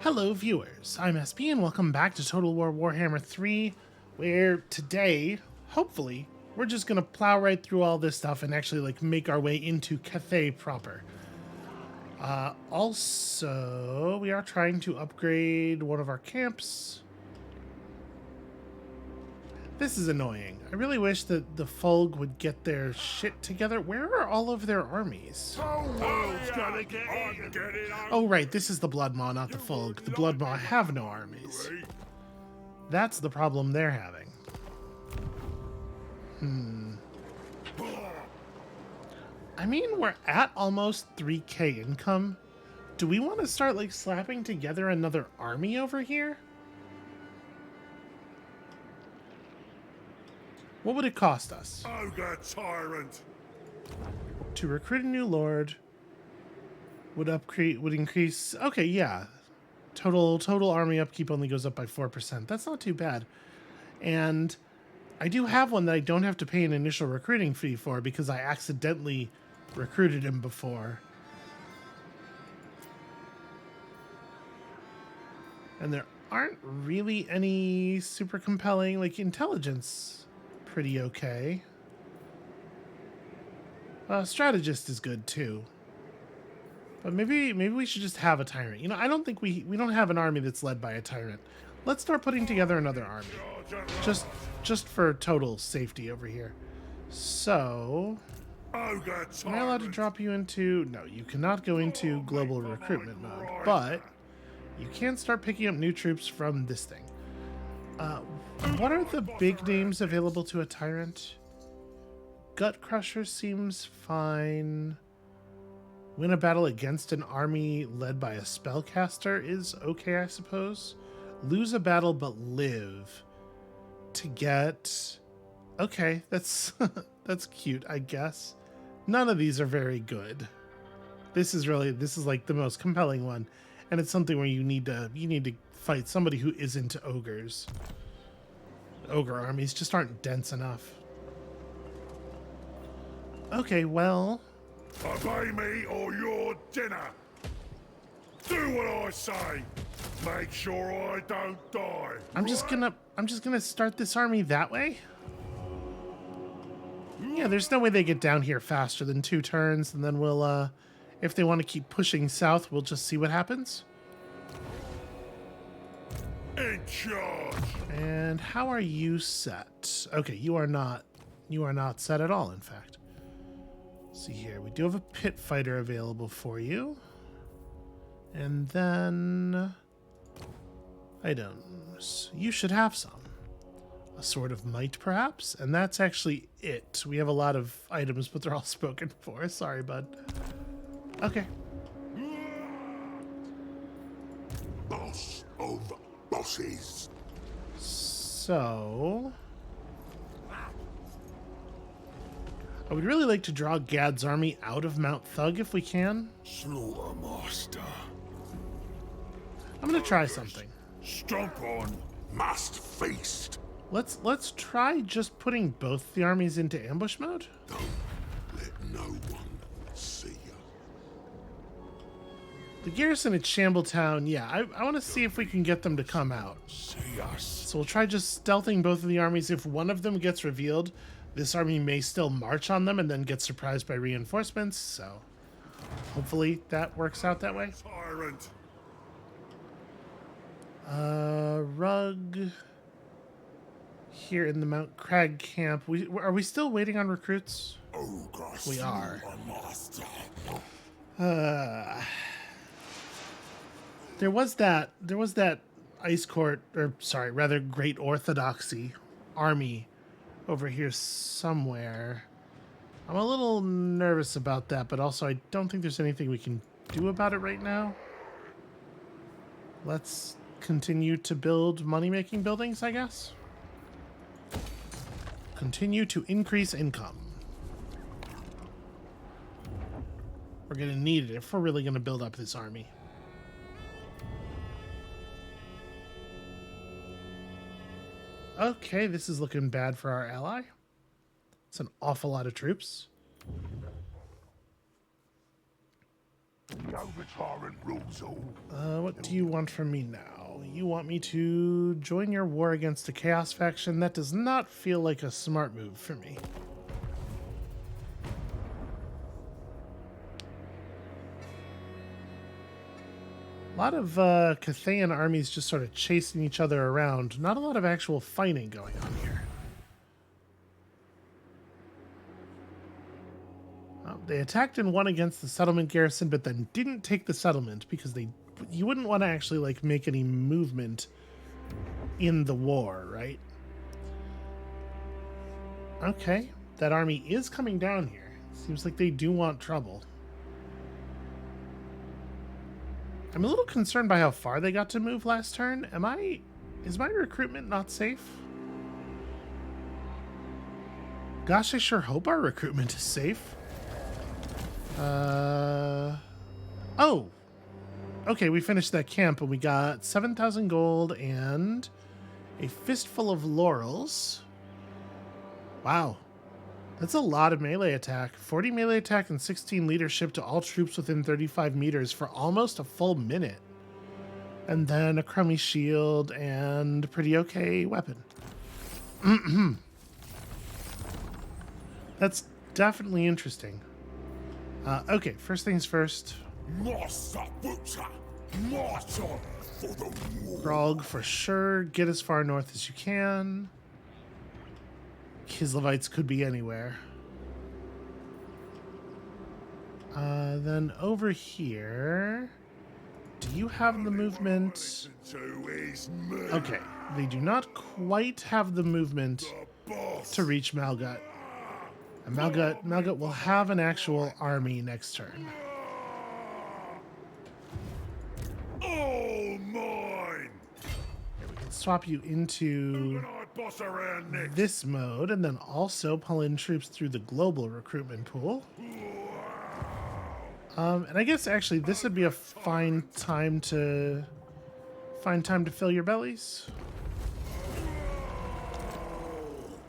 Hello viewers, I'm SB and welcome back to Total War Warhammer 3, where today, hopefully, we're just gonna plow right through all this stuff and actually make our way into Cathay proper. Also, we are trying to upgrade one of our camps. This is annoying. I really wish that the Fulg would get their shit together. Where are all of their armies? Oh right, this is the Blood Maw, not the Fulg. The Blood Maw have no armies. That's the problem they're having. I mean, we're at almost 3k income. Do we want to start slapping together another army over here? What would it cost us? Ogre tyrant. To recruit a new lord would increase. Okay, yeah. Total army upkeep only goes up by 4%. That's not too bad. And I do have one that I don't have to pay an initial recruiting fee for because I accidentally recruited him before. And there aren't really any super compelling, intelligence. Pretty okay. Strategist is good too. But maybe we should just have a tyrant. You know, I don't think we don't have an army that's led by a tyrant. Let's start putting together another army. Just for total safety over here. So, am I allowed to drop you into... No, you cannot go into global recruitment mode, but you can start picking up new troops from this thing. What are the big names available to a tyrant? Gut Crusher seems fine. Win a battle against an army led by a spellcaster is okay, I suppose. Lose a battle but live to get... Okay, that's that's cute, I guess. None of these are very good. This is like the most compelling one, and it's something where you need to fight somebody who isn't ogres. Ogre armies just aren't dense enough. Okay, well... Obey me or your dinner. Do what I say. Make sure I don't die. I'm just gonna start this army that way? Yeah, there's no way they get down here faster than 2 turns, and then we'll, if they want to keep pushing south, we'll just see what happens. In charge. And how are you set? Okay, you are not set at all, in fact. Let's see here, we do have a pit fighter available for you. And then items. You should have some. A sword of might, perhaps? And that's actually it. We have a lot of items, but they're all spoken for. Sorry, bud. Okay. Boss of bosses. So... I would really like to draw Gad's army out of Mount Thug if we can. Slaughtermaster. I'm gonna try something. Stomp on. Must feast. Let's try just putting both the armies into ambush mode. Don't let no one see you. The garrison at Shambletown, yeah, I want to see if we can get them to come out. See us. So we'll try just stealthing both of the armies. If one of them gets revealed, this army may still march on them and then get surprised by reinforcements, so hopefully that works out that way. Tyrant. Rug here in the Mount Crag camp. Are we still waiting on recruits? Ogres. We are. Master. There was that Ice Court, or sorry, rather Great Orthodoxy army over here somewhere. I'm a little nervous about that, but also I don't think there's anything we can do about it right now. Let's continue to build money-making buildings, I guess. Continue to increase income. We're gonna need it if we're really gonna build up this army. Okay, this is looking bad for our ally. It's an awful lot of troops. know the tyrant rules all. What do you want from me now? You want me to join your war against the Chaos faction? That does not feel like a smart move for me. A lot of Cathayan armies just sort of chasing each other around. Not a lot of actual fighting going on here. They attacked and won against the settlement garrison, but then didn't take the settlement because you wouldn't want to actually like make any movement in the war, right? Okay, that army is coming down here. Seems like they do want trouble. I'm a little concerned by how far they got to move last turn. Is my recruitment not safe? Gosh, I sure hope our recruitment is safe. Oh, okay, we finished that camp and we got 7,000 gold and a fistful of laurels. Wow, that's a lot of melee attack. 40 melee attack and 16 leadership to all troops within 35 meters for almost a full minute. And then a crummy shield and a pretty okay weapon. That's definitely interesting. Okay, first things first. Grog for sure. Get as far north as you can. Kislevites could be anywhere. Then over here. Do you have the movement? Okay, they do not quite have the movement to reach Malgut. And Malgut will have an actual army next turn. All mine. We can swap you into this mode and then also pull in troops through the global recruitment pool. And I guess actually this would be a fine time to fill your bellies.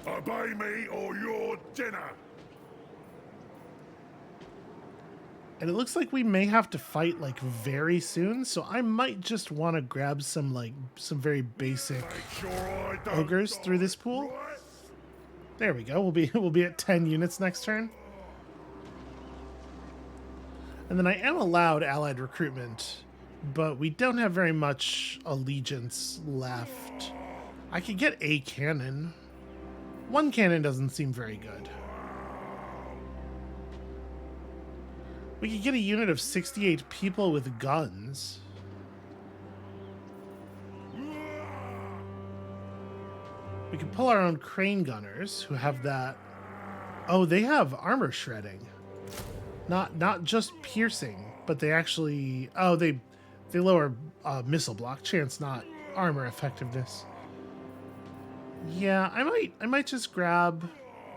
Obey me or your dinner. And it looks like we may have to fight like very soon, so I might just want to grab some very basic ogres through this pool. There we go. We'll be at 10 units next turn. And then I am allowed allied recruitment, but we don't have very much allegiance left. I could get a cannon. One cannon doesn't seem very good. We could get a unit of 68 people with guns. We could pull our own crane gunners who have that. Oh, they have armor shredding. Not just piercing, but they actually... Oh, they lower missile block chance, not armor effectiveness. Yeah, I might just grab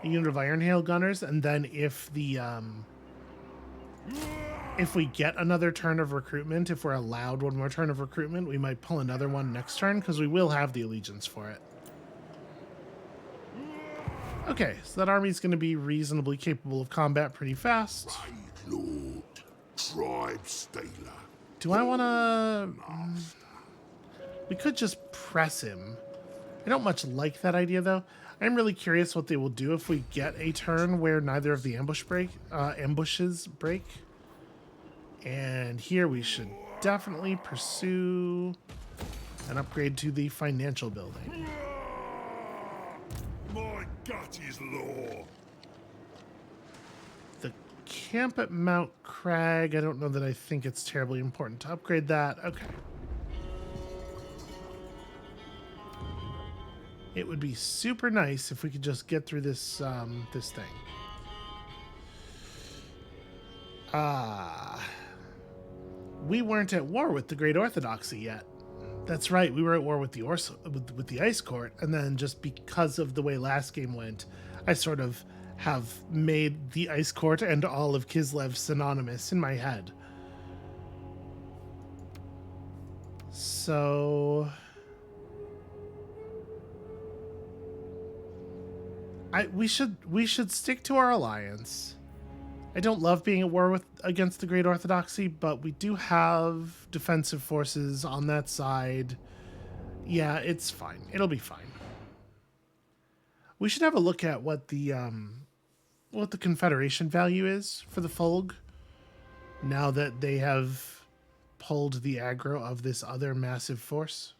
a unit of Iron Hail gunners, and then if we get another turn of recruitment, if we're allowed one more turn of recruitment, we might pull another one next turn, because we will have the allegiance for it. Okay, so that army's going to be reasonably capable of combat pretty fast. Lord, tribe stealer. Do I want to... We could just press him. I don't much like that idea, though. I'm really curious what they will do if we get a turn where neither of the ambushes break. And here we should definitely pursue an upgrade to the financial building. My gut is law. The camp at Mount Crag, I don't know that I think it's terribly important to upgrade that. Okay. It would be super nice if we could just get through this this thing. We weren't at war with the Great Orthodoxy yet. That's right, we were at war with the Ice Court, and then just because of the way last game went, I sort of have made the Ice Court and all of Kislev synonymous in my head. So... we should stick to our alliance I don't love being at war against the Great Orthodoxy, but we do have defensive forces on that side. Yeah, it's fine. It'll be fine. We should have a look at what the Confederation value is for the Folg now that they have pulled the aggro of this other massive force.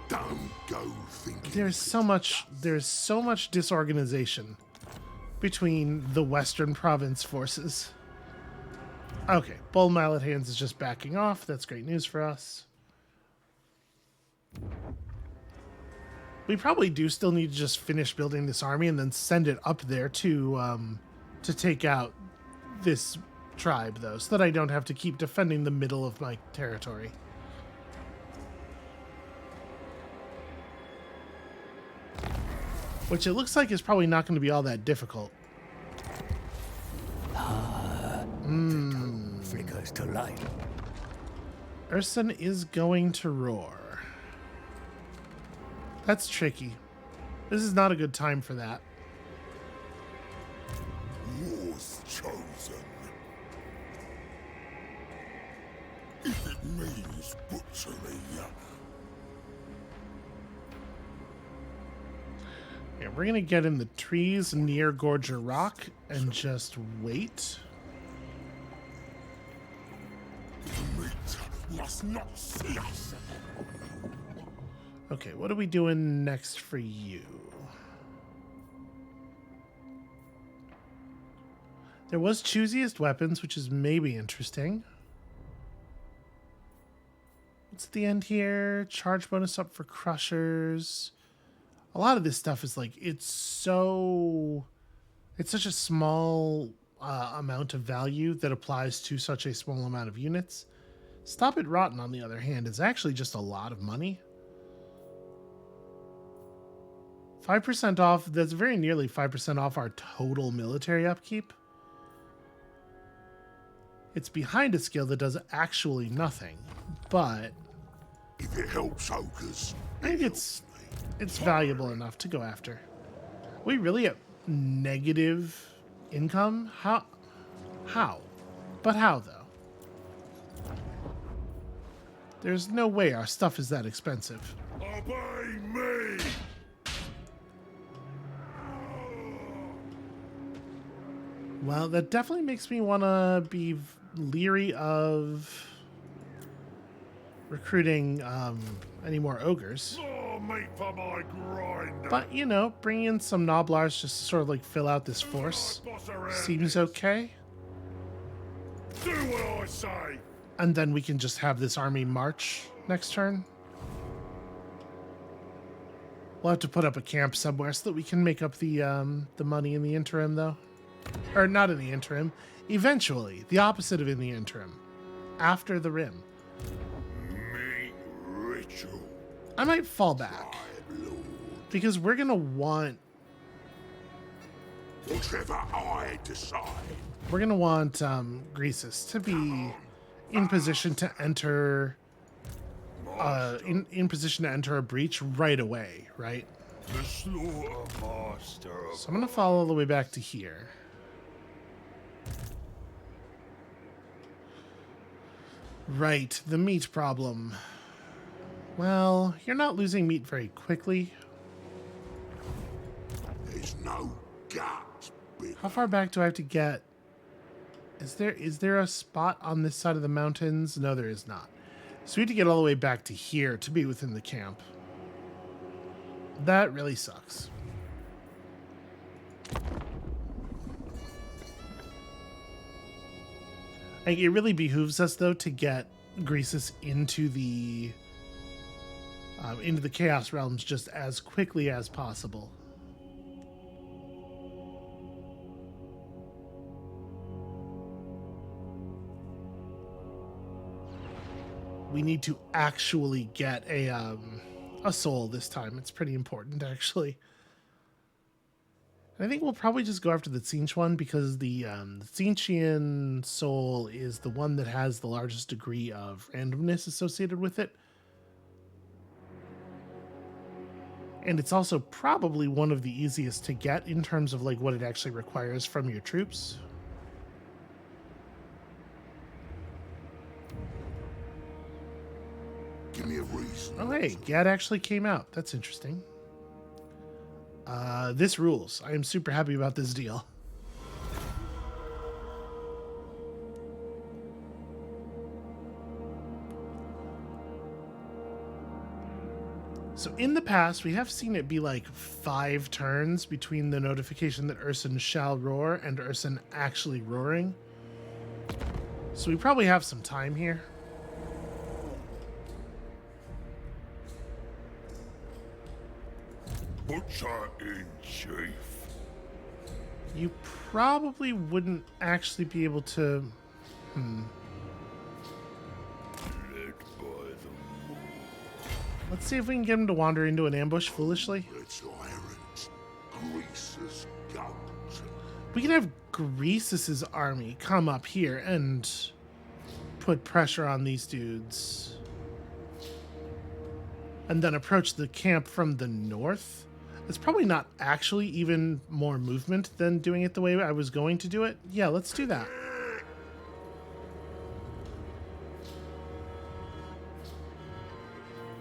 Don't go thinking. There's so much disorganization between the Western Province forces. Okay, Bull Mallet Hands is just backing off. That's great news for us. We probably do still need to just finish building this army and then send it up there to take out this tribe, though, so that I don't have to keep defending the middle of my territory. Which it looks like is probably not going to be all that difficult. Flickers to light. Urson is going to roar. That's tricky. This is not a good time for that. War's chosen. If it means butchery. Yeah, we're gonna get in the trees near Gorger Rock and just wait. Meat must not see us. Okay, what are we doing next for you? There was choosiest weapons, which is maybe interesting. What's at the end here? Charge bonus up for crushers. A lot of this stuff is like, it's such a small amount of value that applies to such a small amount of units. Stop It Rotten, on the other hand, is actually just a lot of money. 5% off, that's very nearly 5% off our total military upkeep. It's behind a skill that does actually nothing, but If it helps Ogres, I think it's valuable enough to go after. We really at negative income? How? But how, though? There's no way our stuff is that expensive. obey me. Well, that definitely makes me want to be leery of recruiting any more ogres. More meat for my grinder. But, you know, bringing in some Noblars just to sort of like fill out this force Boss around seems this. okay. Do what I say. And then we can just have this army march next turn. We'll have to put up a camp somewhere so that we can make up the money in the interim, though. Or not in the interim. Eventually. The opposite of in the interim. After the rim. Meat ritual. I might fall back. Lord. Because we're going to want... Whatever I decide. We're going to want Greasus to be in position to enter... in position to enter a breach right away, right? The slaughter master. So I'm going to follow all the way back to here. Right, the meat problem. Well, you're not losing meat very quickly. There's no guts. How far back do I have to get? Is there a spot on this side of the mountains? No, there is not. So we have to get all the way back to here to be within the camp. That really sucks. Like, it really behooves us, though, to get Greasus into the Chaos Realms just as quickly as possible. We need to actually get a soul this time. It's pretty important, actually. I think we'll probably just go after the Tzeentch one because the Tzeentchian soul is the one that has the largest degree of randomness associated with it. And it's also probably one of the easiest to get in terms of like what it actually requires from your troops. Give me a reason. Oh, hey, Gad actually came out. That's interesting. This rules. I am super happy about this deal. So in the past, we have seen it be like 5 turns between the notification that Urson shall roar and Urson actually roaring. So we probably have some time here. Butcher in chief. You probably wouldn't actually be able to... Led by the moon. Let's see if we can get him to wander into an ambush foolishly. Let's irons. Grease's gout. We can have Greasus's army come up here and put pressure on these dudes. And then approach the camp from the north. It's probably not actually even more movement than doing it the way I was going to do it. Yeah, let's do that.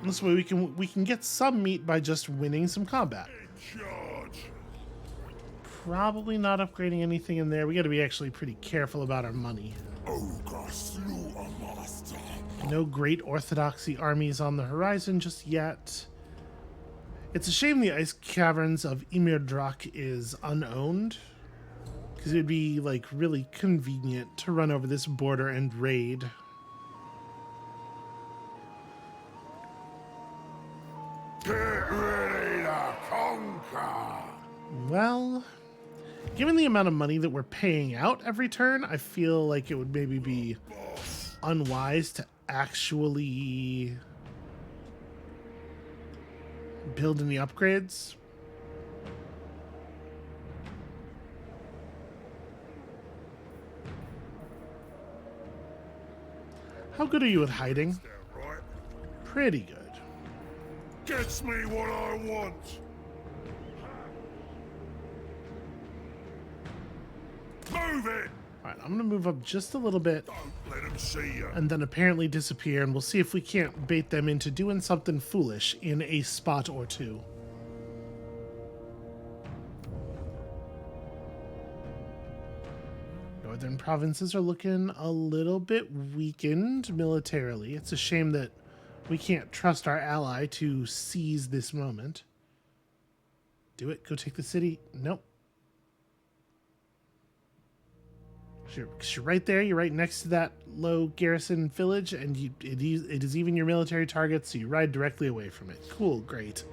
This way we can get some meat by just winning some combat. In charge. Probably not upgrading anything in there. We got to be actually pretty careful about our money. Ogre slew a master. No great orthodoxy armies on the horizon just yet. It's a shame the ice caverns of Imirdrak is unowned, because it would be like really convenient to run over this border and raid. Get ready to conquer. Well, given the amount of money that we're paying out every turn, I feel like it would maybe be unwise to actually build any upgrades. How good are you at hiding? That right? Pretty good. Gets me what I want. Move it. All right, I'm going to move up just a little bit Don't let them see you. and then apparently disappear, and we'll see if we can't bait them into doing something foolish in a spot or two. Northern provinces are looking a little bit weakened militarily. It's a shame that we can't trust our ally to seize this moment. Do it. Go take the city. Nope. You're right there. You're right next to that low garrison village, and it is even your military target, so you ride directly away from it. Cool. Great.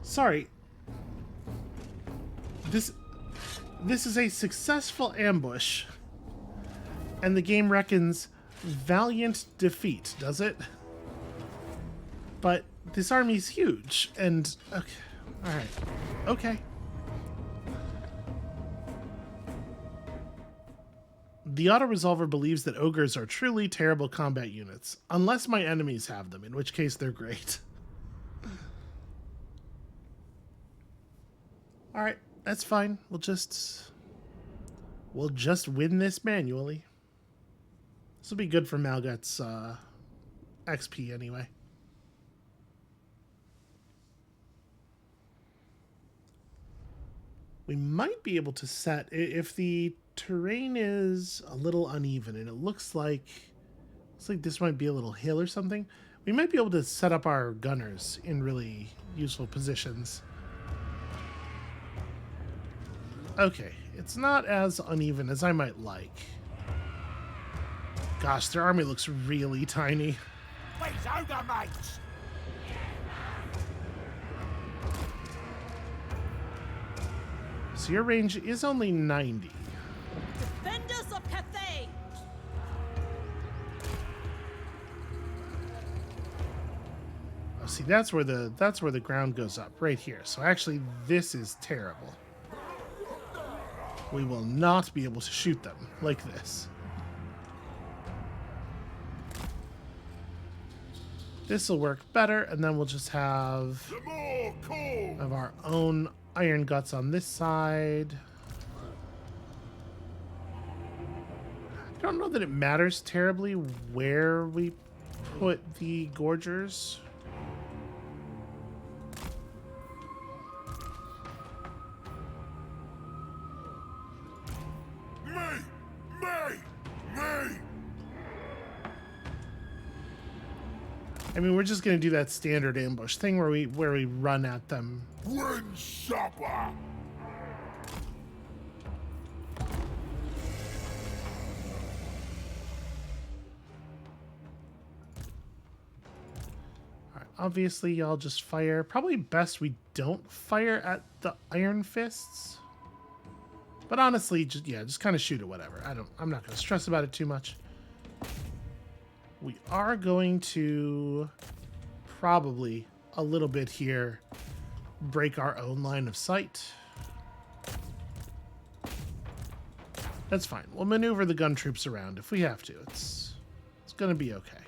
Sorry. This is a successful ambush, and the game reckons valiant defeat, does it? But this army's huge, and okay, all right, okay. The auto-resolver believes that ogres are truly terrible combat units, unless my enemies have them, in which case they're great. All right, that's fine. We'll just win this manually. This will be good for Malgut's XP anyway. We might be able to set, if the terrain is a little uneven and it looks like this might be a little hill or something, we might be able to set up our gunners in really useful positions. Okay, it's not as uneven as I might like. Gosh, their army looks really tiny. Wait, ogre mates! So your range is only 90. Defenders of Cathay! Oh, see, that's where the ground goes up, right here. So actually, this is terrible. We will not be able to shoot them like this. This will work better, and then we'll just have The more cool. our own iron guts on this side. I don't know that it matters terribly where we put the gorgers. Me. I mean, we're just gonna do that standard ambush thing where we run at them. Win supper. Alright, obviously, y'all just fire. Probably best we don't fire at the iron fists. But honestly, just kind of shoot it, whatever. I'm not gonna stress about it too much. We are going to probably a little bit here break our own line of sight. That's fine. We'll maneuver the gun troops around if we have to. It's gonna be okay.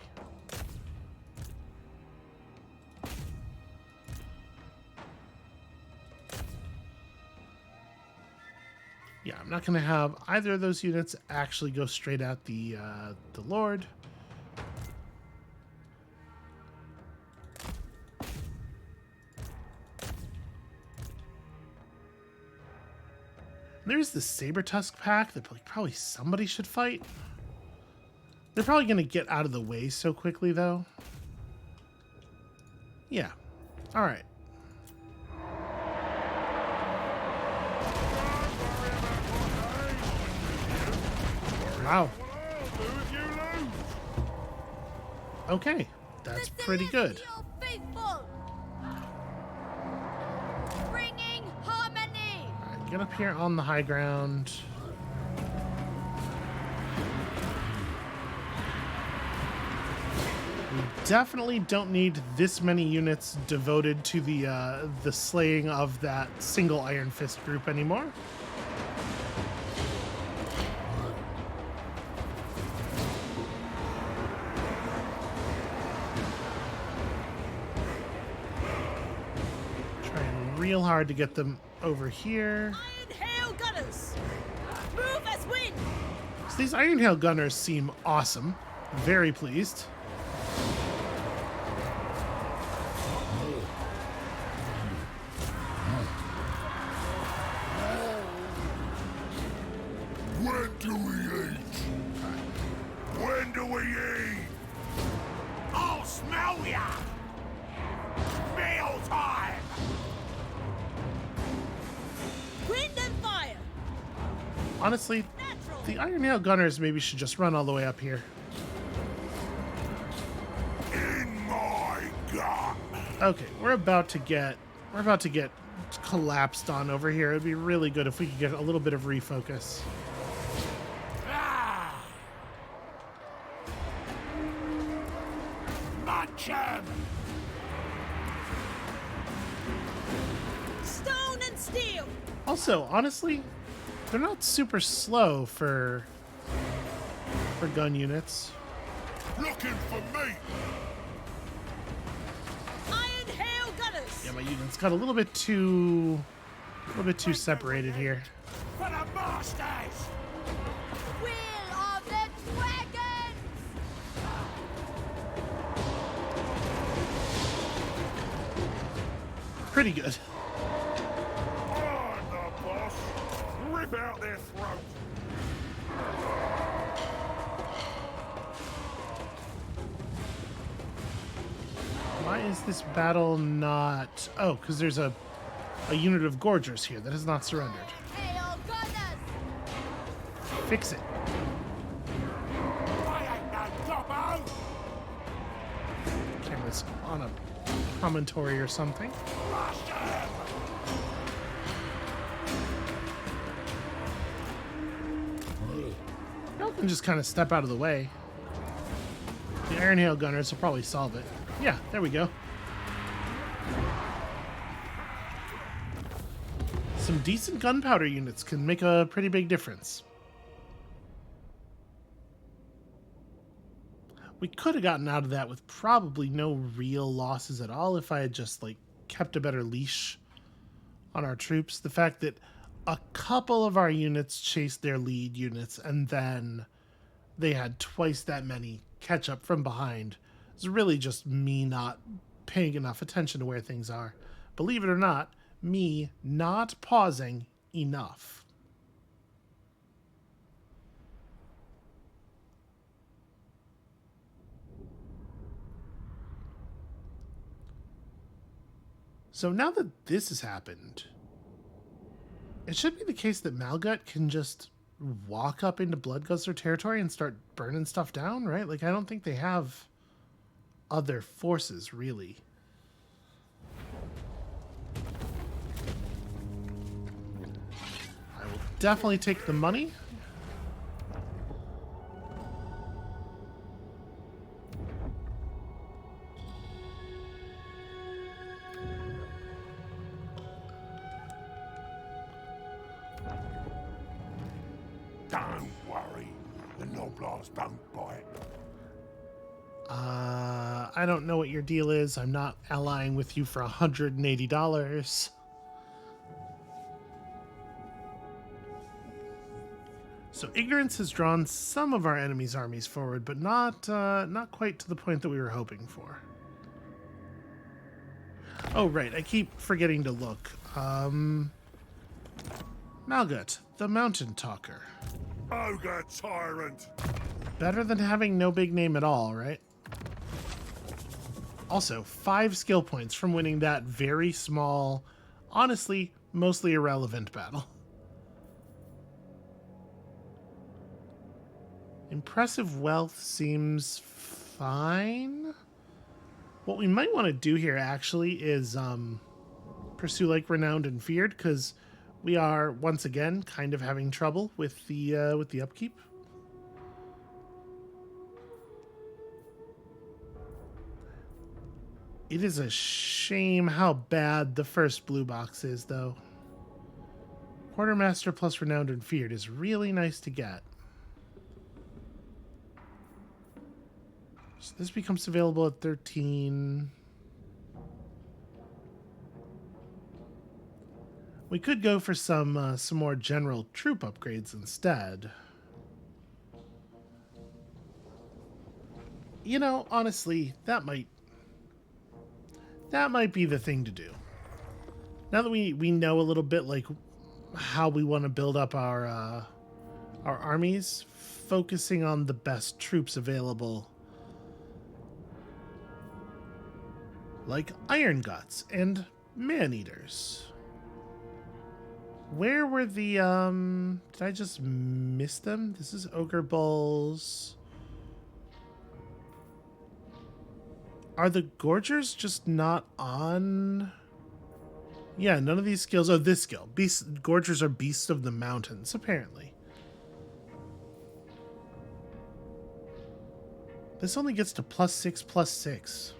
Yeah, I'm not gonna have either of those units actually go straight at the Lord. There's the Saber Tusk pack that probably somebody should fight. They're probably going to get out of the way so quickly, though. Yeah. All right. Wow. Okay. That's pretty good. Get up here on the high ground. We definitely don't need this many units devoted to the slaying of that single Iron Fist group anymore. Trying real hard to get them over here. Iron Hail Gunners! Move as wind! So these Iron Hail Gunners seem awesome. Very pleased. When do we eat? When do we eat? I'll smell ya! Meal time! Wind and fire! Honestly, Natural! the Iron Hail Gunners maybe should just run all the way up here. In my gut. Okay, we're about to get collapsed on over here. It'd be really good if we could get a little bit of refocus. Ah! Munch 'em! Stone and steel! Also, honestly, they're not super slow for gun units. Looking for me. Iron Hail Gunners! Yeah, my units got a little bit too separated here. For the masters! Will of the Dragons! Pretty good. I'm the boss. Rip out their throat. Why is this battle not... Oh, because there's a unit of Gorgers here that has not surrendered. Hail Gunners! Fix it. I ain't no gobbo! Camera's on a promontory or something. Crush 'em! Y'all can just kind of step out of the way. The Iron Hail Gunners will probably solve it. Yeah, there we go. Some decent gunpowder units can make a pretty big difference. We could have gotten out of that with probably no real losses at all if I had just, like, kept a better leash on our troops. The fact that a couple of our units chased their lead units and then they had twice that many catch up from behind is really just me not paying enough attention to where things are. Believe it or not, me not pausing enough. So now that this has happened, it should be the case that Malgut can just walk up into Bloodguzzler territory and start burning stuff down, right? Like, I don't think they have other forces, really. I will definitely take the money. Don't worry. The Noblars don't bite. I don't know what your deal is. I'm not allying with you for $180. So ignorance has drawn some of our enemy's armies forward, but not quite to the point that we were hoping for. Oh, right. I keep forgetting to look. Malgut, the Mountain Talker. Ogre tyrant. Better than having no big name at all, right? Also, 5 skill points from winning that very small, honestly, mostly irrelevant battle. Impressive wealth seems fine. What we might want to do here, actually, is pursue like Renowned and Feared, because we are, once again, kind of having trouble with the upkeep. It is a shame how bad the first blue box is, though. Quartermaster plus Renowned and Feared is really nice to get. So this becomes available at 13. We could go for some more general troop upgrades instead. You know, honestly, that might be the thing to do. Now that we know a little bit like how we want to build up our armies, focusing on the best troops available, like Iron Guts and Man-Eaters. Where were the did I just miss them? This is Ogre Bulls. Are the Gorgers just not on? Yeah, none of these skills. Oh, this skill. Gorgers are beasts of the mountains, apparently. This only gets to +6/+6.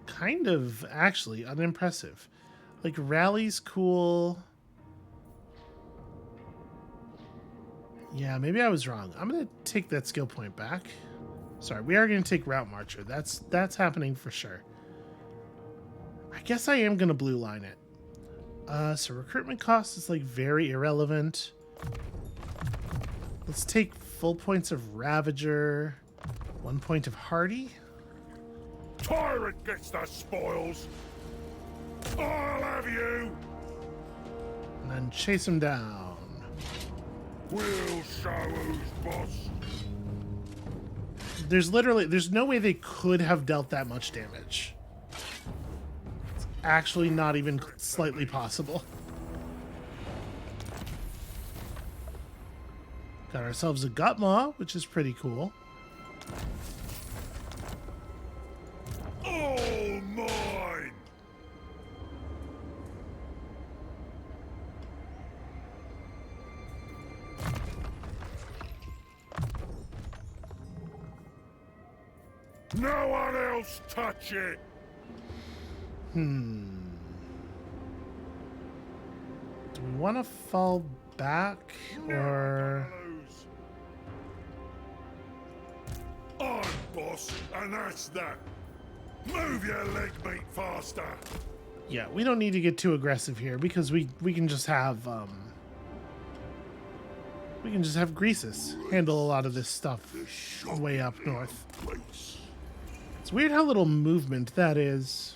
Kind of, actually, unimpressive. Like, Rally's cool. Yeah, maybe I was wrong. I'm going to take that skill point back. Sorry, we are going to take Route Marcher. That's happening for sure. I guess I am going to blue line it. So recruitment cost is like very irrelevant. Let's take full points of Ravager, 1 point of Hardy. Tyrant gets the spoils. I'll have you. And then chase him down. We'll show who's boss. There's no way they could have dealt that much damage. It's actually not even slightly possible. Got ourselves a Gutmaw, which is pretty cool. All mine. No one else touch it. Do we want to fall back or? boss, and that's that. Move your leg meat faster. Yeah, we don't need to get too aggressive here because we can just have Greasus handle a lot of this stuff way up north. Place. It's weird how little movement that is.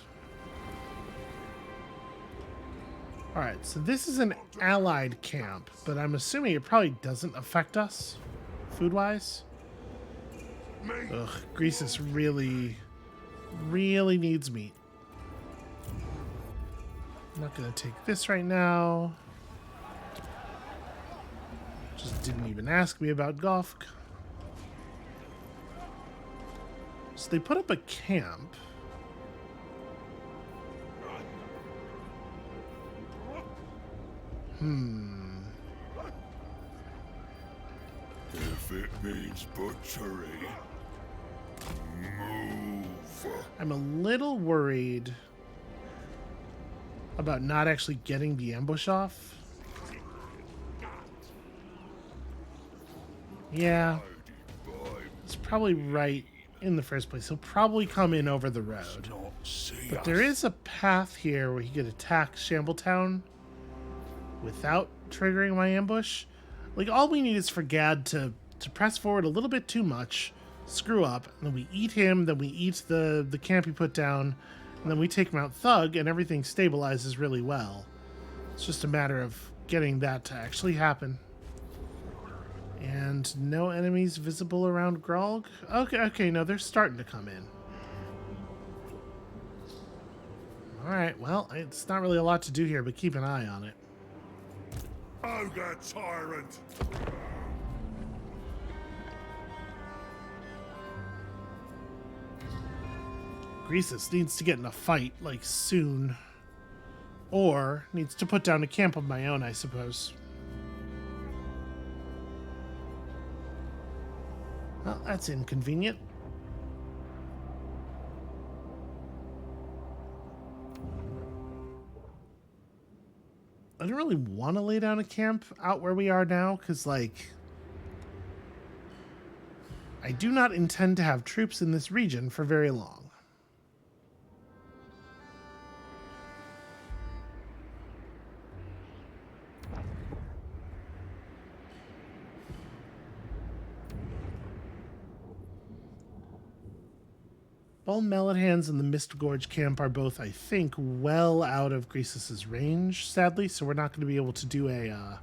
Alright, so this is an allied camp, but I'm assuming it probably doesn't affect us, food-wise. Ugh, Greasus really needs meat. I'm not gonna take this right now. Just didn't even ask me about Gofk. So they put up a camp. If it means butchery, move. I'm a little worried about not actually getting the ambush off. Yeah, it's probably right in the first place. He'll probably come in over the road. But there is a path here where he could attack Shambletown without triggering my ambush. Like, all we need is for Gad to press forward a little bit too much, screw up, and then we eat him, then we eat the camp he put down, and then we take Mount Thug, and everything stabilizes really well. It's just a matter of getting that to actually happen. And no enemies visible around Grog? Okay, no, they're starting to come in. Alright, well, it's not really a lot to do here, but keep an eye on it. Ogre tyrant. Greasus needs to get in a fight, like, soon. Or needs to put down a camp of my own, I suppose. Well, that's inconvenient. I don't really want to lay down a camp out where we are now, because, like, I do not intend to have troops in this region for very long. Bone Mallet Hands and the Mist Gorge camp are both, I think, well out of Greasus's range, sadly, so we're not going to be able to do a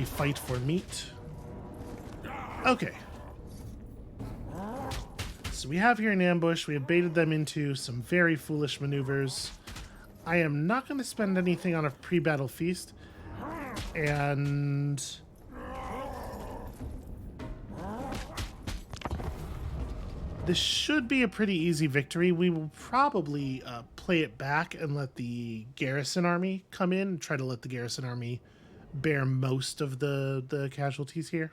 fight for meat. Okay. So we have here an ambush. We have baited them into some very foolish maneuvers. I am not going to spend anything on a pre-battle feast. And this should be a pretty easy victory. We will probably play it back and let the garrison army come in and try to let the garrison army bear most of the casualties here.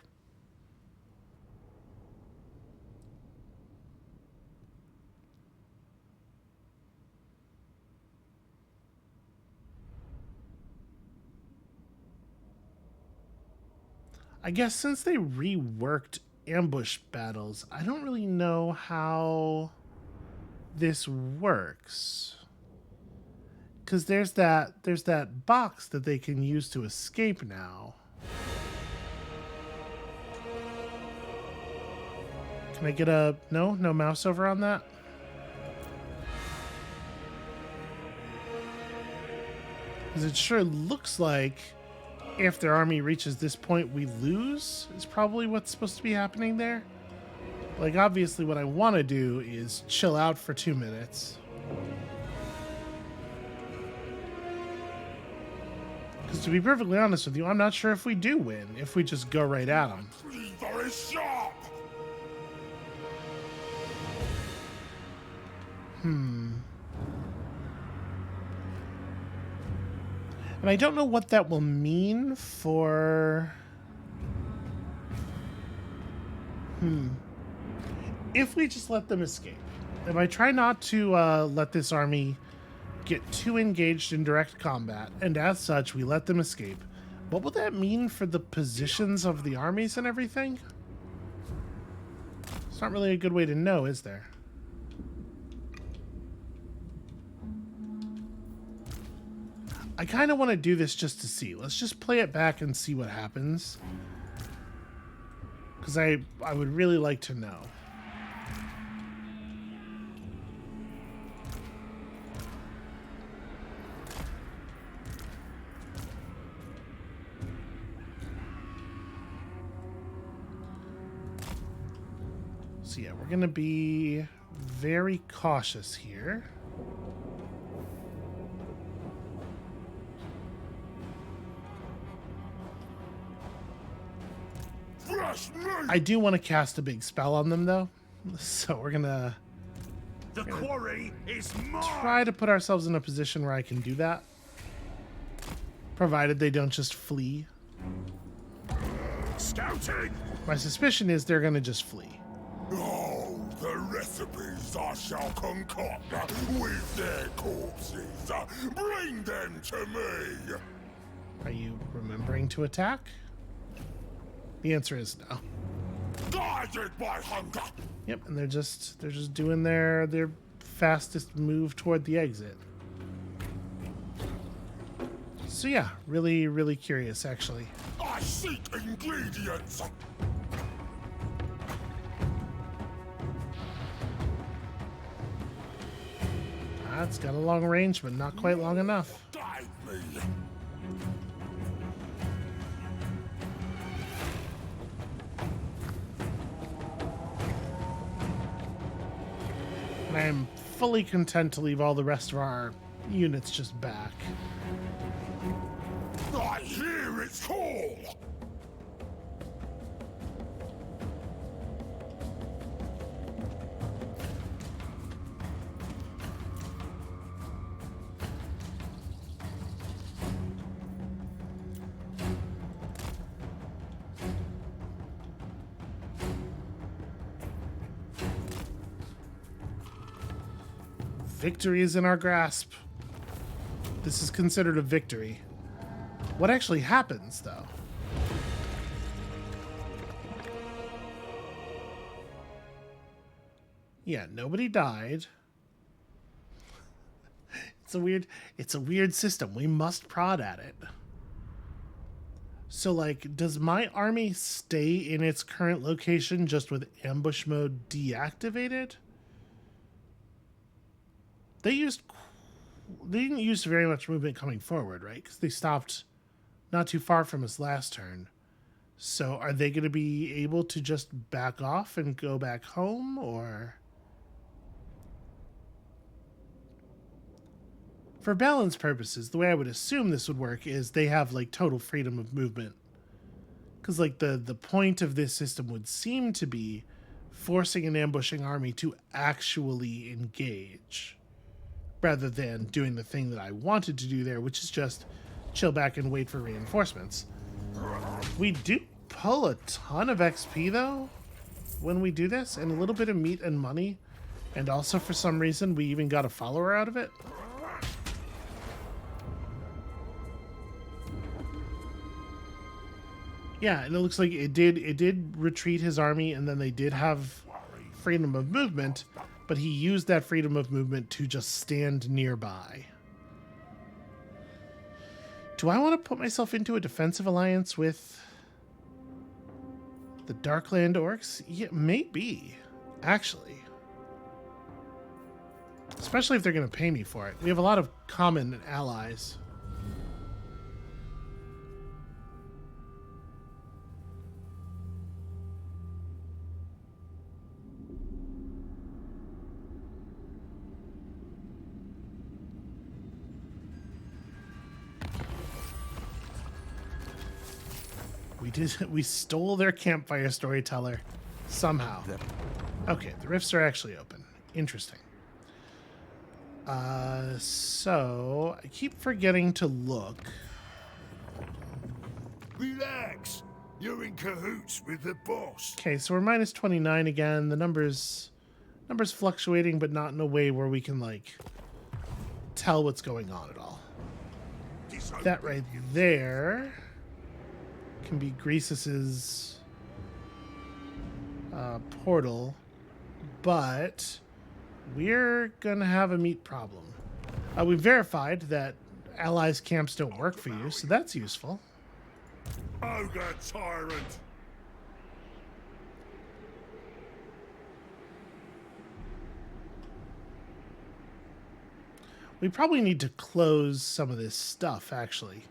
I guess since they reworked ambush battles, I don't really know how this works. Because there's that box that they can use to escape now. Can I get a no mouse over on that? Because it sure looks like if their army reaches this point, we lose, is probably what's supposed to be happening there. Like, obviously what I want to do is chill out for 2 minutes. Because to be perfectly honest with you, I'm not sure if we do win, if we just go right at them. Very sharp. And I don't know what that will mean for... If we just let them escape. If I try not to let this army get too engaged in direct combat, and as such, we let them escape, what will that mean for the positions of the armies and everything? It's not really a good way to know, is there? I kind of want to do this just to see. Let's just play it back and see what happens. Because I would really like to know. So yeah, we're going to be very cautious here. I do want to cast a big spell on them, though. So we're gonna The quarry is mine. try to put ourselves in a position where I can do that. Provided they don't just flee. Scouting. My suspicion is they're gonna just flee. Oh, the recipes I shall concoct with their corpses. Bring them to me. Are you remembering to attack? The answer is no. Guided by hunger. Yep, and they're just doing their fastest move toward the exit. So yeah, really, really curious actually. I seek ingredients. It's got a long range, but not quite long enough. Guide me. And I am fully content to leave all the rest of our units just back. I hear its call. Victory is in our grasp. This is considered a victory. What actually happens, though? Yeah, nobody died. It's a weird system. We must prod at it. So, like, does my army stay in its current location just with ambush mode deactivated? They didn't use very much movement coming forward, right? Because they stopped not too far from us last turn. So are they going to be able to just back off and go back home, or? For balance purposes, the way I would assume this would work is they have like total freedom of movement. Because like the point of this system would seem to be forcing an ambushing army to actually engage, rather than doing the thing that I wanted to do there, which is just chill back and wait for reinforcements. We do pull a ton of XP, though, when we do this, and a little bit of meat and money. And also, for some reason, we even got a follower out of it. Yeah, and it looks like it did retreat his army, and then they did have freedom of movement, but he used that freedom of movement to just stand nearby. Do I want to put myself into a defensive alliance with the Darkland Orcs? Yeah, maybe, actually. Especially if they're going to pay me for it. We have a lot of common allies. We stole their campfire storyteller somehow. Okay, the rifts are actually open. Interesting. So I keep forgetting to look. Relax. You're in cahoots with the boss. Okay, so we're minus 29 again. The numbers fluctuating, but not in a way where we can like tell what's going on at all. That right there can be Greasus's portal. but we're gonna have a meat problem. We verified that allies camps don't work for you, so that's useful. Ogre tyrant! We probably need to close some of this stuff, actually.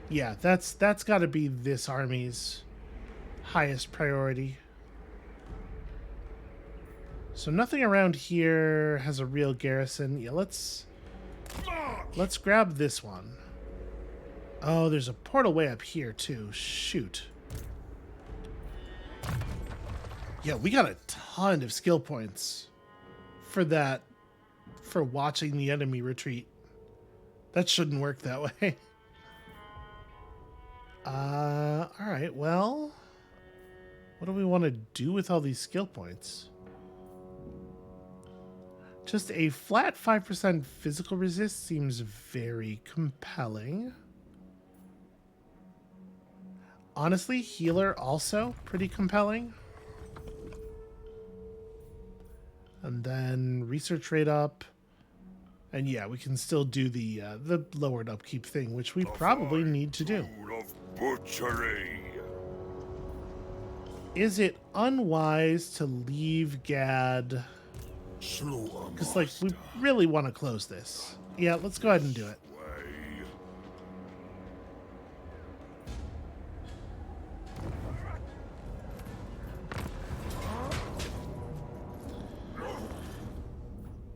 Yeah, that's got to be this army's highest priority. So nothing around here has a real garrison. Yeah, let's grab this one. Oh, there's a portal way up here too. Shoot. Yeah, we got a ton of skill points for that, for watching the enemy retreat. That shouldn't work that way. All right, well, what do we want to do with all these skill points? Just a flat 5% physical resist seems very compelling. Honestly, healer also pretty compelling. And then research rate up. And yeah, we can still do the lowered upkeep thing, which we probably need to do. Of butchery. Is it unwise to leave Gad? Because, like, we really want to close this. Yeah, let's go ahead and do it.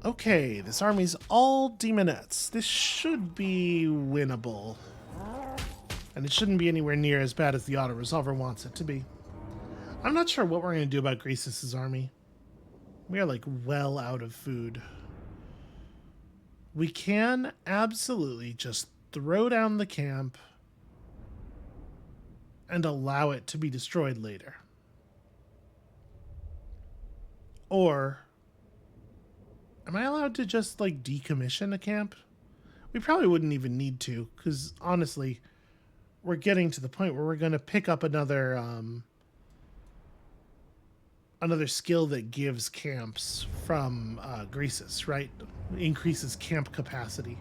Okay, this army's all demonettes. This should be winnable. And it shouldn't be anywhere near as bad as the auto-resolver wants it to be. I'm not sure what we're going to do about Greasus' army. We are, like, well out of food. We can absolutely just throw down the camp and allow it to be destroyed later. Or am I allowed to just, like, decommission a camp? We probably wouldn't even need to, because honestly, we're getting to the point where we're going to pick up another skill that gives camps from Greasus, right? Increases camp capacity.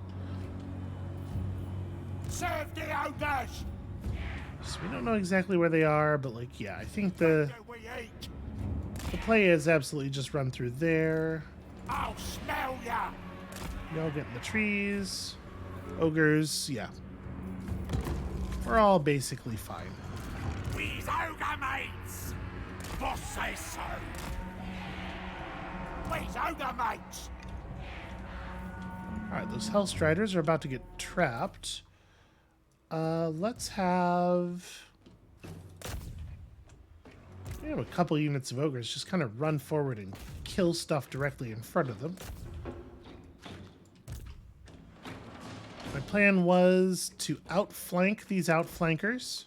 Serve the Ogres! So we don't know exactly where they are, but, like, yeah, I think the play is absolutely just run through there. I'll smell ya! Y'all get in the trees. Ogres, yeah. We're all basically fine. We's ogre mates! Boss says so! We's ogre mates! Alright, those Hellstriders are about to get trapped. Let's have... We have a couple units of Ogres just kind of run forward and kill stuff directly in front of them. My plan was to outflank these outflankers,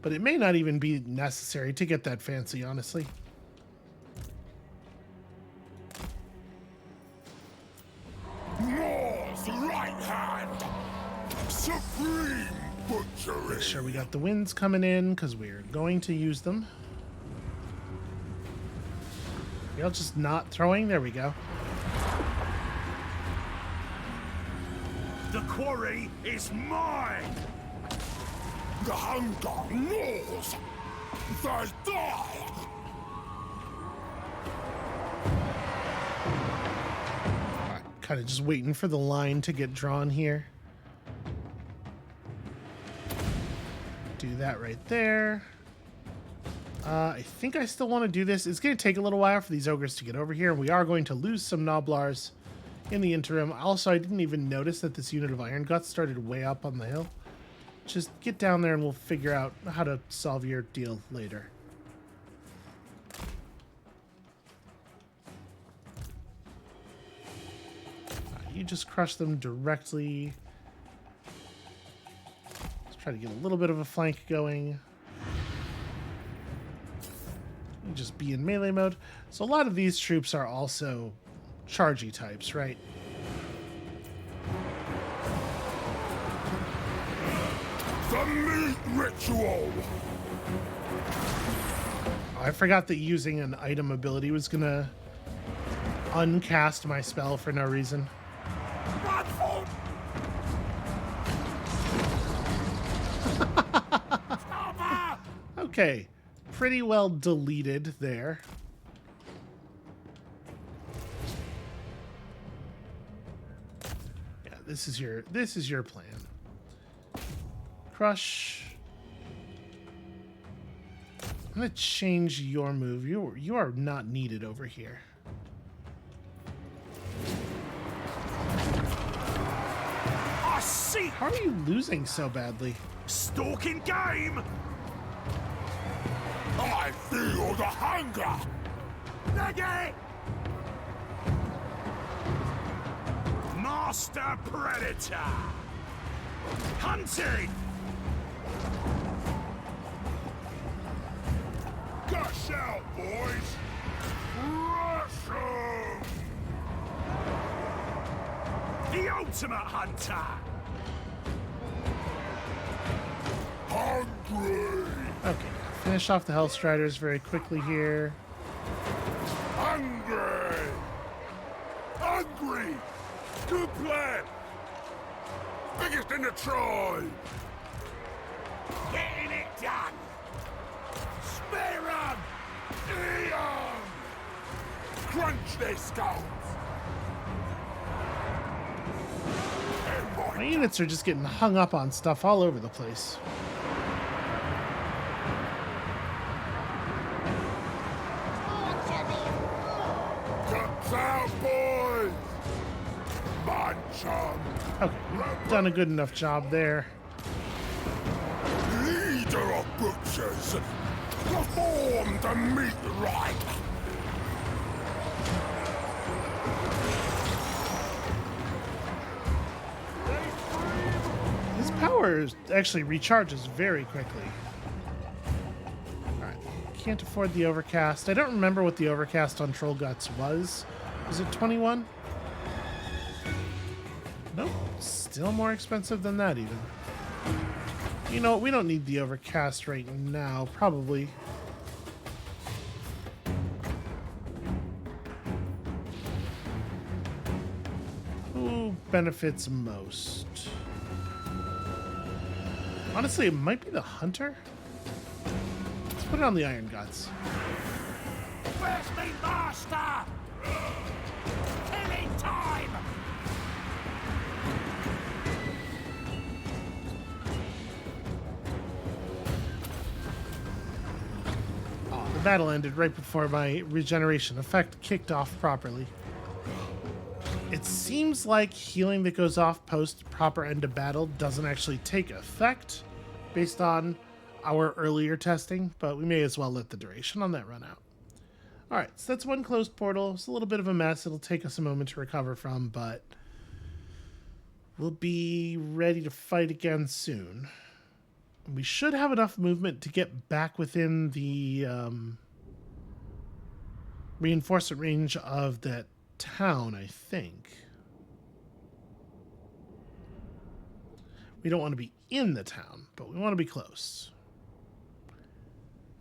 but it may not even be necessary to get that fancy, honestly. Nor's right hand! Supreme butchery! Make sure we got the winds coming in, because we're going to use them. Y'all just not throwing? There we go. The quarry is mine! The hunger gnaws! They die! Kind of just waiting for the line to get drawn here. Do that right there. I think I still want to do this. It's going to take a little while for these ogres to get over here. We are going to lose some Noblars in the interim. Also, I didn't even notice that this unit of Iron Guts started way up on the hill. Just get down there and we'll figure out how to solve your deal later. You just crush them directly. Let's try to get a little bit of a flank going. You just be in melee mode. So a lot of these troops are also chargey types, right? The meat ritual! I forgot that using an item ability was gonna uncast my spell for no reason. Run for cover! Okay, pretty well deleted there. Yeah, this is your plan. Crush. I'm gonna change your move. You are not needed over here. I see. How are you losing so badly? Stalking game. I feel the hunger! Nugget. Master Predator. Hunting. Gush out, boys! Rush 'em! The ultimate hunter. Hungry! Okay, finish off the Hellstriders very quickly here. Hungry! Hungry! Good plan! Biggest in the tribe! Getting it done. Spear 'em! Eat 'em! Crunch their skulls! My units are just getting hung up on stuff all over the place. Guts out, boys! Munch 'em! Okay, we've done a good enough job there. Leader of butchers! Perform the meat right! His power actually recharges very quickly. Alright, can't afford the overcast. I don't remember what the overcast on Troll Guts was. Was it 21? Nope, still more expensive than that even. You know, we don't need the overcast right now, probably. Who benefits most? Honestly, it might be the hunter. Let's put it on the Iron Guts. Where's me master? Killing time. Oh, the battle ended right before my regeneration effect kicked off properly. It seems like healing that goes off post proper end of battle doesn't actually take effect based on our earlier testing, but we may as well let the duration on that run out. Alright, so that's one closed portal. It's a little bit of a mess. It'll take us a moment to recover from, but we'll be ready to fight again soon. We should have enough movement to get back within the reinforcement range of that town, I think. We don't want to be in the town, but we want to be close.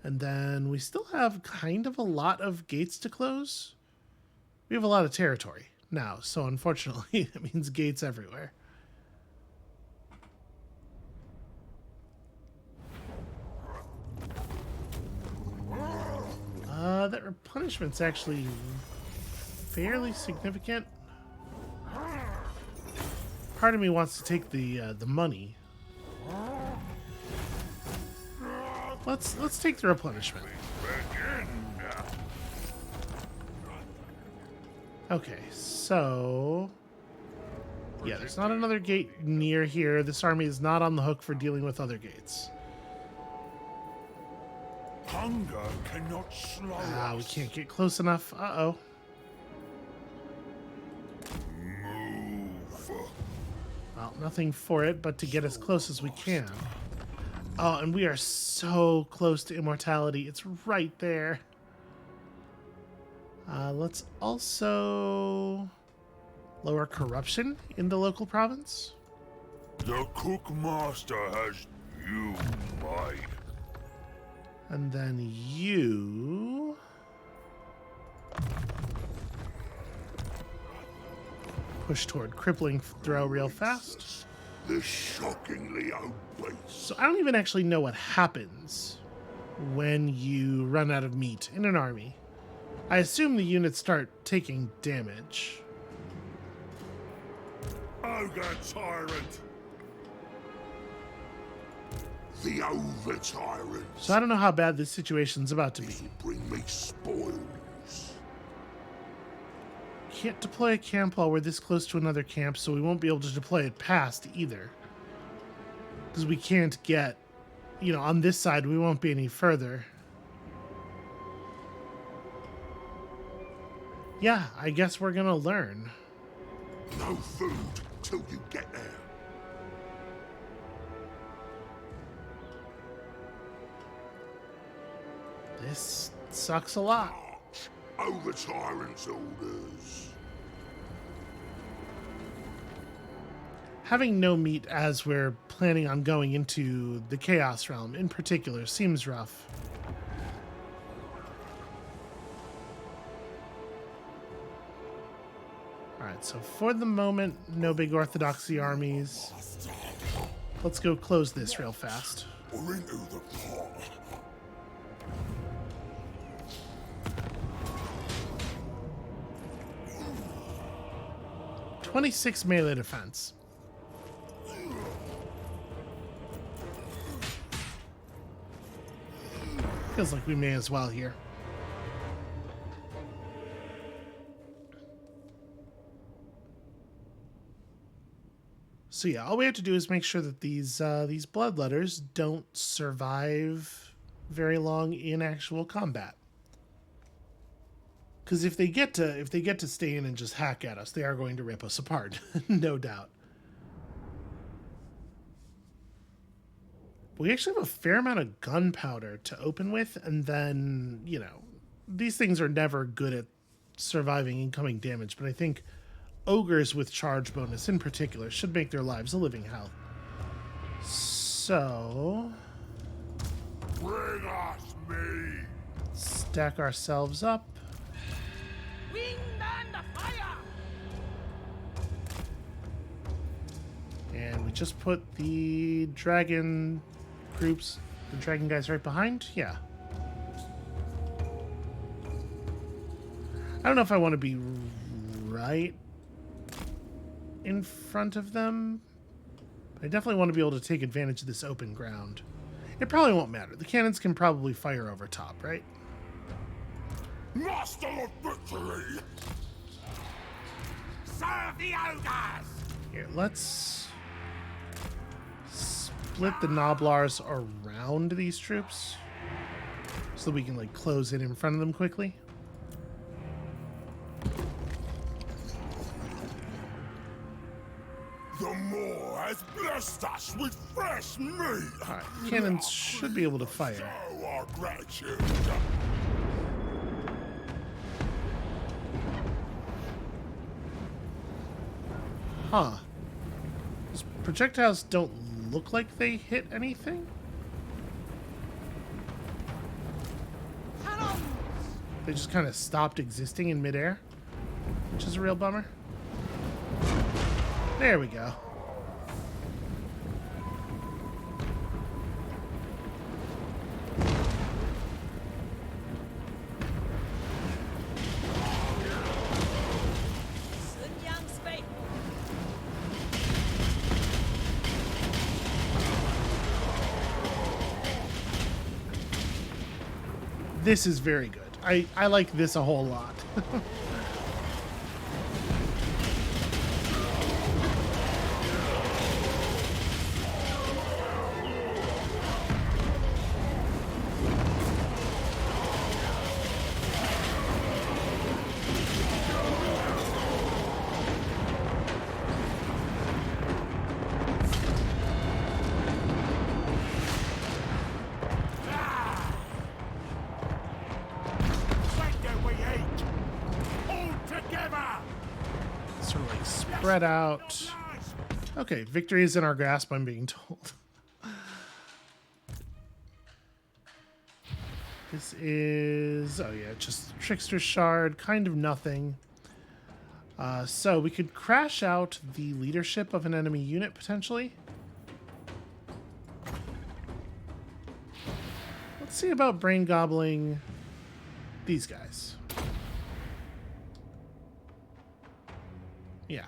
And then we still have kind of a lot of gates to close. We have a lot of territory now, so unfortunately that means gates everywhere. That replenishment's actually fairly significant. Part of me wants to take the money. Let's take the replenishment. Okay, so yeah, there's not another gate near here. This army is not on the hook for dealing with other gates. Hunger cannot slow Ah, we us. can't get close enough. Uh-oh. Move. Well, nothing for it but to get as close as we can. Oh, and we are so close to immortality. It's right there. Let's also lower corruption in the local province. The cook master has you, Mike. And then you... push toward crippling throw real fast. The shockingly obese. So I don't even actually know what happens when you run out of meat in an army. I assume the units start taking damage. Ogre tyrant. The over tyrant. So I don't know how bad this situation's about to be. Bring me spoils. Can't deploy a camp while we're this close to another camp, so we won't be able to deploy it past either. Because we can't get, you know, on this side we won't be any further. Yeah, I guess we're gonna learn. No food till you get there. This sucks a lot. Over tyrant's orders. Having no meat as we're planning on going into the Chaos Realm in particular seems rough. Alright, so for the moment, no big Orthodoxy armies. Let's go close this real fast. We're into the pot. 26 melee defense. Feels like we may as well here. So yeah, all we have to do is make sure that these bloodletters don't survive very long in actual combat. Because if they get to stay in and just hack at us, they are going to rip us apart, no doubt. We actually have a fair amount of gunpowder to open with, and then, you know, these things are never good at surviving incoming damage, but I think ogres with charge bonus in particular should make their lives a living hell. So... Bring us meat. stack ourselves up. Wing man the fire! And we just put the dragon groups, the dragon guys right behind? Yeah. I don't know if I want to be right in front of them. But I definitely want to be able to take advantage of this open ground. It probably won't matter. The cannons can probably fire over top, right? Master of victory! Serve the ogres. Here, let's split the Noblars around these troops so that we can, like, close in front of them quickly. The Moor has blessed us with fresh meat! Alright, cannons should be able to fire. Show our gratitude! Huh. Those projectiles don't look like they hit anything? They just kind of stopped existing in midair, which is a real bummer. There we go. Sun Yang's faithful. This is very good. I like this a whole lot. Sort of like spread out. Okay, victory is in our grasp, I'm being told. This is, oh yeah, just Trickster Shard, kind of nothing. So we could crash out the leadership of an enemy unit, potentially. Let's see about brain gobbling these guys. Yeah.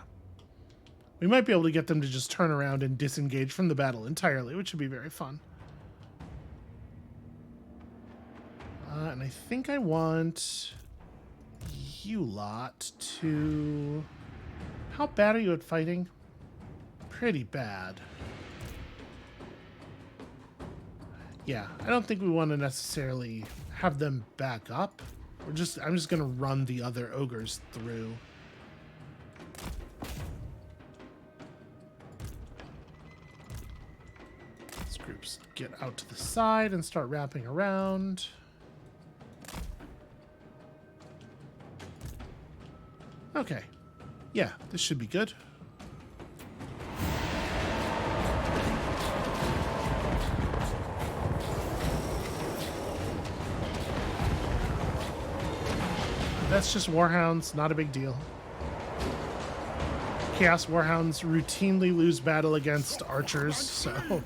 We might be able to get them to just turn around and disengage from the battle entirely, which would be very fun. And I think I want you lot to... How bad are you at fighting? Pretty bad. Yeah, I don't think we want to necessarily have them back up. I'm just going to run the other ogres through. These groups get out to the side and start wrapping around. Okay. Yeah, this should be good. That's just Warhounds, not a big deal. Chaos Warhounds routinely lose battle against archers, so...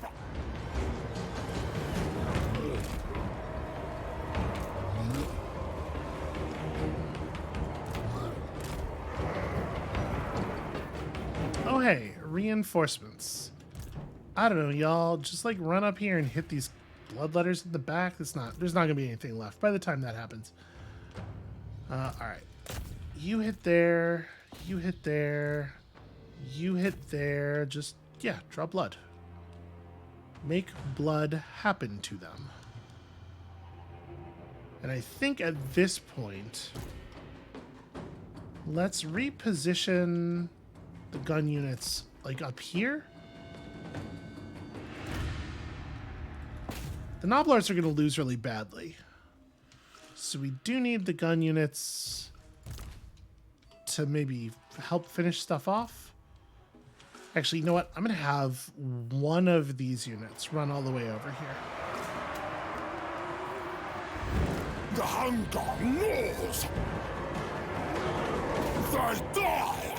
Oh hey, reinforcements. I don't know, y'all. Just like run up here and hit these bloodletters in the back. There's not gonna be anything left by the time that happens. Alright. You hit there, you hit there, you hit there. Just, yeah, draw blood. Make blood happen to them. And I think at this point, let's reposition the gun units, like, up here. The Noblars are going to lose really badly. So we do need the gun units to maybe help finish stuff off. Actually, you know what? I'm going to have one of these units run all the way over here. The hunger gnaws. They die.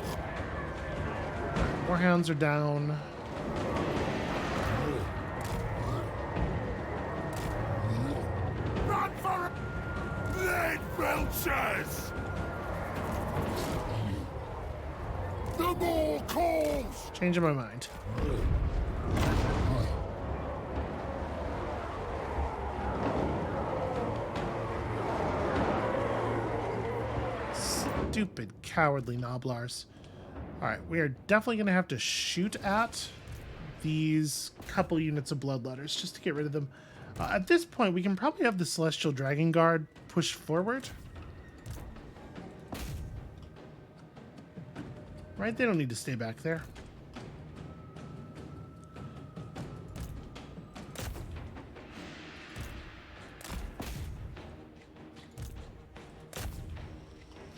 Warhounds are down. Run for it! Lead belchers! The more calls! Changing my mind. Stupid, cowardly Noblars. Alright, we are definitely going to have to shoot at these couple units of bloodletters just to get rid of them. At this point, we can probably have the Celestial Dragon Guard push forward. Right? They don't need to stay back there.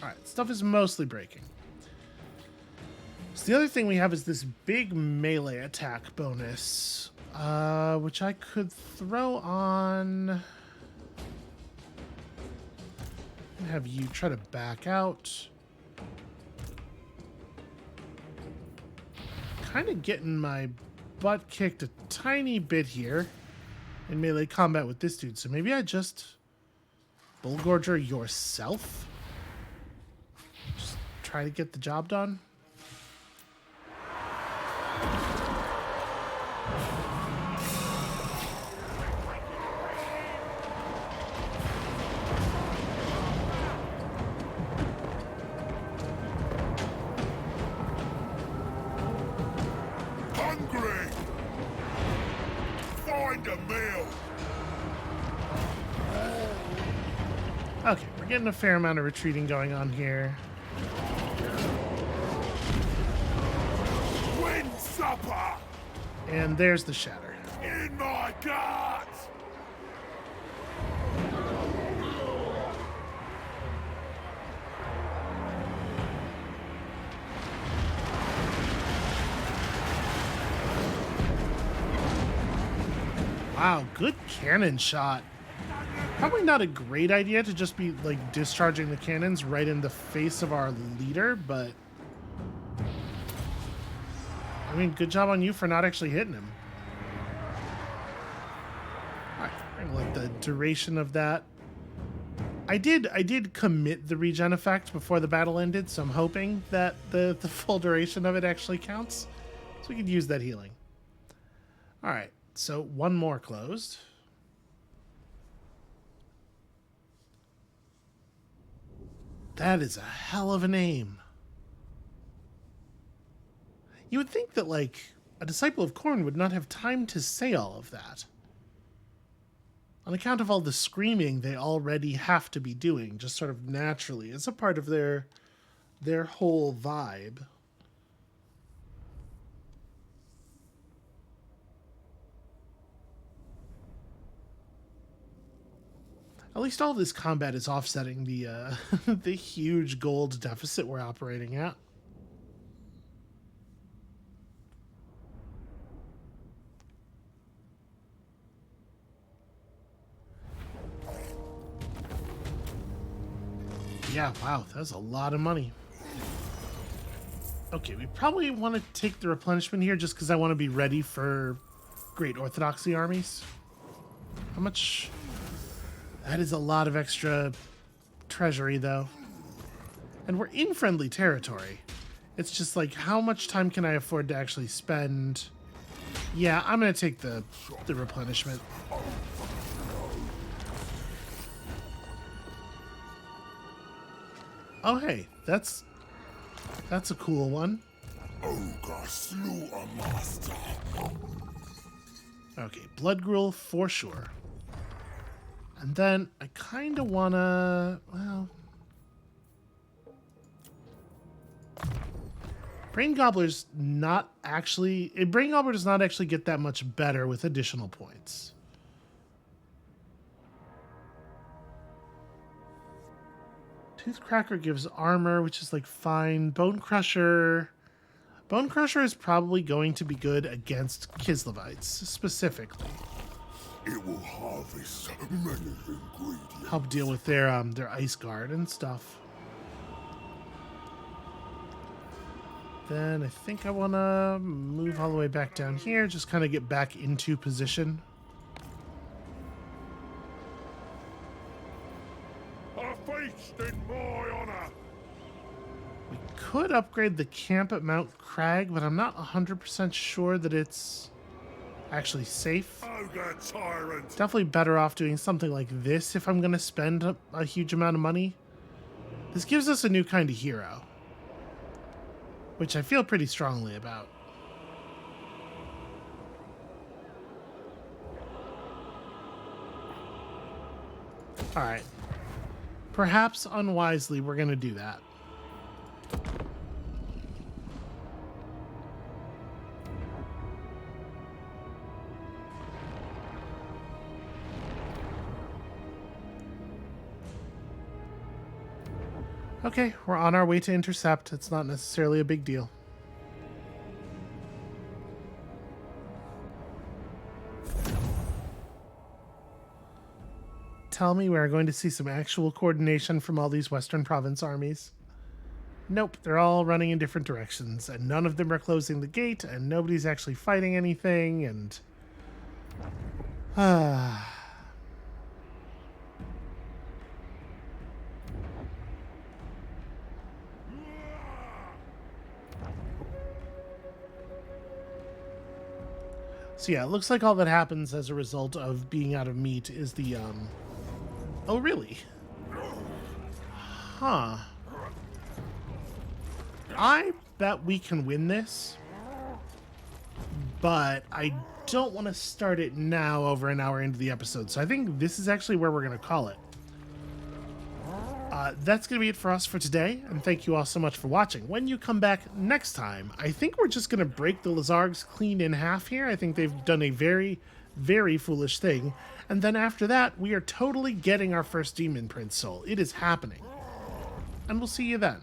Alright, stuff is mostly breaking. So the other thing we have is this big melee attack bonus, which I could throw on... have you try to back out. Kind of getting my butt kicked a tiny bit here in melee combat with this dude, so maybe I just Bullgorger yourself? Just try to get the job done? Hungry! Find a meal! Okay, we're getting a fair amount of retreating going on here. Win supper! And there's the shatter. In my guts! Wow, good cannon shot. Probably not a great idea to just be, like, discharging the cannons right in the face of our leader, but... I mean, good job on you for not actually hitting him. Alright, we're gonna let the duration of that... I did commit the regen effect before the battle ended, so I'm hoping that the full duration of it actually counts. So we could use that healing. Alright, so one more closed. That is a hell of a name. You would think that, like, a disciple of Khorne would not have time to say all of that. On account of all the screaming they already have to be doing, just sort of naturally. It's a part of their whole vibe. At least all this combat is offsetting the the huge gold deficit we're operating at. Yeah, wow, that's a lot of money. Okay, we probably want to take the replenishment here just because I want to be ready for Great Orthodoxy armies. How much... That is a lot of extra treasury, though. And we're in friendly territory. It's just like, how much time can I afford to actually spend? Yeah, I'm going to take the replenishment. Oh, hey, that's a cool one. Ogre slew a master. Okay, blood gruel for sure. And then I kind of want to, well... Brain Gobbler's not actually... Brain Gobbler does not actually get that much better with additional points. Toothcracker gives armor, which is like fine. Bone Crusher... Bone Crusher is probably going to be good against Kislevites, specifically. It will harvest many ingredients. Help deal with their ice guard and stuff. Then I think I want to move all the way back down here, just kind of get back into position. A feast in my honor. We could upgrade the camp at Mount Crag, but I'm not 100% sure that it's actually safe. Ogre tyrant. Definitely better off doing something like this if I'm going to spend a huge amount of money. This gives us a new kind of hero, which I feel pretty strongly about. Alright. Perhaps unwisely, we're going to do that. Okay, we're on our way to intercept. It's not necessarily a big deal. Tell me we're going to see some actual coordination from all these Western Province armies. Nope, they're all running in different directions, and none of them are closing the gate, and nobody's actually fighting anything, and... So yeah, it looks like all that happens as a result of being out of meat is the, Oh, really? Huh. I bet we can win this, but I don't want to start it now over an hour into the episode, so I think this is actually where we're going to call it. That's going to be it for us for today, and thank you all so much for watching. When you come back next time, I think we're just going to break the Lazargs clean in half here. I think they've done a very, very foolish thing. And then after that, we are totally getting our first Demon Prince soul. It is happening. And we'll see you then.